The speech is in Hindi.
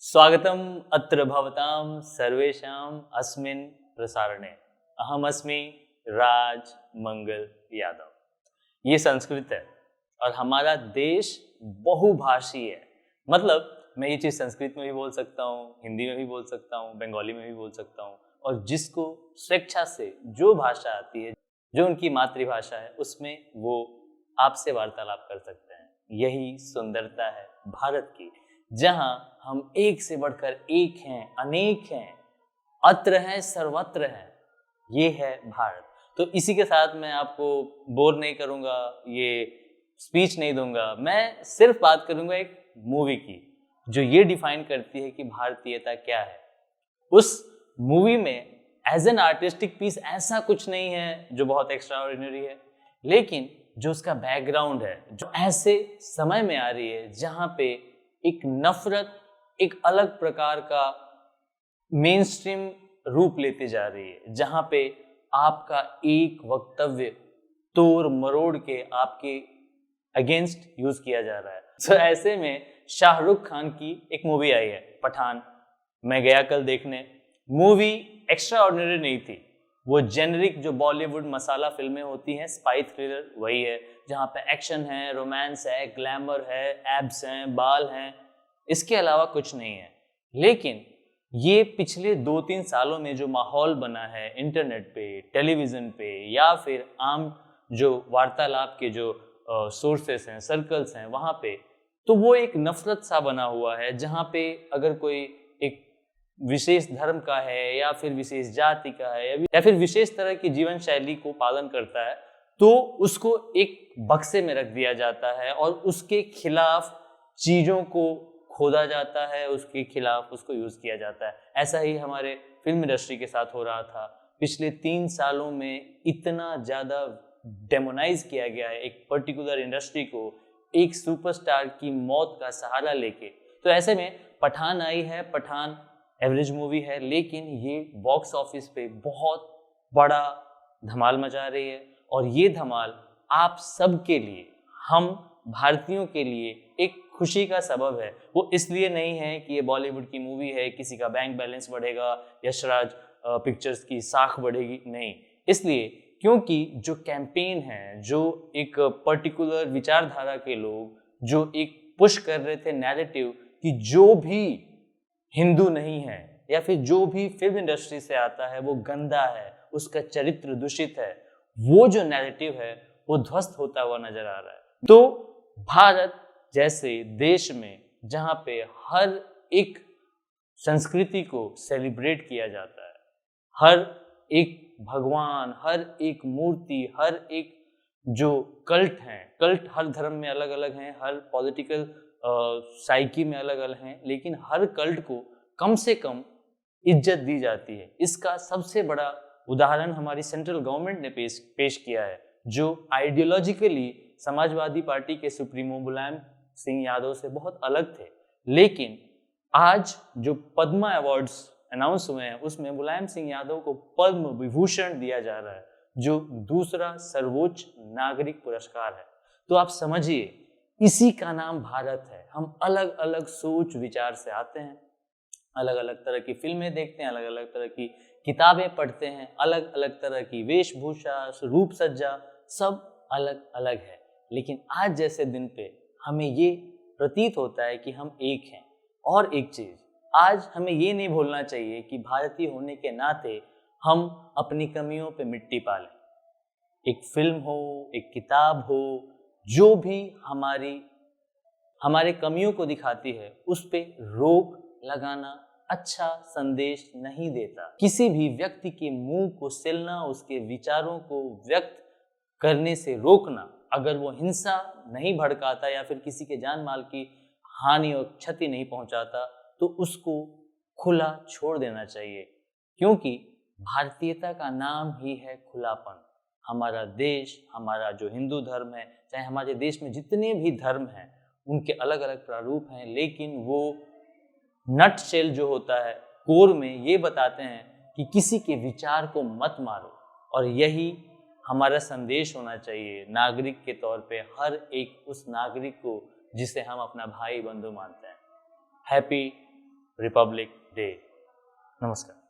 स्वागतम् अत्र भवतां सर्वेषाम् अस्मिन् प्रसारणे। अहमस्मि राज मंगल यादव। ये संस्कृत है और हमारा देश बहुभाषी है। मतलब मैं ये चीज़ संस्कृत में भी बोल सकता हूँ, हिंदी में भी बोल सकता हूँ, बंगाली में भी बोल सकता हूँ, और जिसको स्वेच्छा से जो भाषा आती है, जो उनकी मातृभाषा है, उसमें वो आपसे वार्तालाप कर सकते हैं। यही सुंदरता है भारत की, जहां हम एक से बढ़कर एक हैं, अनेक हैं, अत्र हैं, सर्वत्र हैं। ये है भारत। तो इसी के साथ मैं आपको बोर नहीं करूंगा, ये स्पीच नहीं दूंगा। मैं सिर्फ बात करूंगा एक मूवी की, जो ये डिफाइन करती है कि भारतीयता क्या है। उस मूवी में एज एन आर्टिस्टिक पीस ऐसा कुछ नहीं है जो बहुत एक्स्ट्रा ऑर्डिनरी है, लेकिन जो उसका बैकग्राउंड है, जो ऐसे समय में आ रही है जहां पे एक नफरत एक अलग प्रकार का मेन स्ट्रीम रूप लेती जा रही है, जहां पे आपका एक वक्तव्य तोड़ मरोड़ के आपके अगेंस्ट यूज किया जा रहा है। तो ऐसे में शाहरुख खान की एक मूवी आई है पठान। मैं गया कल देखने। मूवी एक्स्ट्रा ऑर्डिनरी नहीं थी। वो जेनरिक जो बॉलीवुड मसाला फिल्में होती हैं, स्पाई थ्रिलर, वही है, जहाँ पे एक्शन है, रोमांस है, ग्लैमर है, एब्स हैं, बाल हैं, इसके अलावा कुछ नहीं है। लेकिन ये पिछले 2-3 सालों में जो माहौल बना है इंटरनेट पे, टेलीविज़न पे, या फिर आम जो वार्तालाप के जो सोर्सेस हैं, सर्कल्स हैं, वहाँ पे, तो वो एक नफरत सा बना हुआ है, जहाँ पे अगर कोई एक विशेष धर्म का है, या फिर विशेष जाति का है, या फिर विशेष तरह की जीवन शैली को पालन करता है, तो उसको एक बक्से में रख दिया जाता है और उसके खिलाफ चीज़ों को खोदा जाता है, उसके खिलाफ उसको यूज़ किया जाता है। ऐसा ही हमारे फिल्म इंडस्ट्री के साथ हो रहा था। पिछले 3 सालों में इतना ज़्यादा डेमोनाइज किया गया है एक पर्टिकुलर इंडस्ट्री को, एक सुपरस्टार की मौत का सहारा लेके। तो ऐसे में पठान आई है। पठान एवरेज मूवी है, लेकिन ये बॉक्स ऑफिस पे बहुत बड़ा धमाल मचा रही है। और ये धमाल आप सब के लिए, हम भारतीयों के लिए एक खुशी का सबब है। वो इसलिए नहीं है कि ये बॉलीवुड की मूवी है, किसी का बैंक बैलेंस बढ़ेगा, यशराज पिक्चर्स की साख बढ़ेगी, नहीं। इसलिए क्योंकि जो कैंपेन है, जो एक पर्टिकुलर विचारधारा के लोग जो एक पुश कर रहे थे नैरेटिव कि जो भी हिंदू नहीं है या फिर जो भी फिल्म इंडस्ट्री से आता है वो गंदा है, उसका चरित्र दूषित है, वो जो नैरेटिव है वो ध्वस्त होता हुआ नजर आ रहा है। तो भारत जैसे देश में, जहाँ पे हर एक संस्कृति को सेलिब्रेट किया जाता है, हर एक भगवान, हर एक मूर्ति, हर एक जो कल्ट हैं, कल्ट हर धर्म में अलग अलग हैं, हर पॉलिटिकल साइकी में अलग अलग हैं, लेकिन हर कल्ट को कम से कम इज्जत दी जाती है। इसका सबसे बड़ा उदाहरण हमारी सेंट्रल गवर्नमेंट ने पेश किया है, जो आइडियोलॉजिकली समाजवादी पार्टी के सुप्रीमो मुलायम सिंह यादव से बहुत अलग थे। लेकिन आज जो पद्मा अवार्ड्स अनाउंस हुए हैं, उसमें मुलायम सिंह यादव को पद्म विभूषण दिया जा रहा है, जो दूसरा सर्वोच्च नागरिक पुरस्कार है। तो आप समझिए, इसी का नाम भारत है। हम अलग अलग सोच विचार से आते हैं, अलग अलग तरह की फिल्में देखते हैं, अलग अलग तरह की किताबें पढ़ते हैं, अलग अलग तरह की वेशभूषा, रूप सज्जा, सब अलग अलग है। लेकिन आज जैसे दिन पे हमें ये प्रतीत होता है कि हम एक हैं। और एक चीज, आज हमें ये नहीं भूलना चाहिए कि भारतीय होने के नाते हम अपनी कमियों पे मिट्टी पालें। एक फिल्म हो, एक किताब हो, जो भी हमारे कमियों को दिखाती है, उस पे रोक लगाना अच्छा संदेश नहीं देता। किसी भी व्यक्ति के मुंह को सिलना, उसके विचारों को व्यक्त करने से रोकना, अगर वो हिंसा नहीं भड़काता या फिर किसी के जान माल की हानि और क्षति नहीं पहुंचाता, तो उसको खुला छोड़ देना चाहिए। क्योंकि भारतीयता का नाम ही है खुलापन। हमारा देश, हमारा जो हिंदू धर्म है, चाहे हमारे देश में जितने भी धर्म हैं, उनके अलग अलग प्रारूप हैं, लेकिन वो नट शेल जो होता है, कोर में ये बताते हैं कि किसी के विचार को मत मारो। और यही हमारा संदेश होना चाहिए नागरिक के तौर पे, हर एक उस नागरिक को जिसे हम अपना भाई बंधु मानते हैं। Happy Republic day. नमस्कार।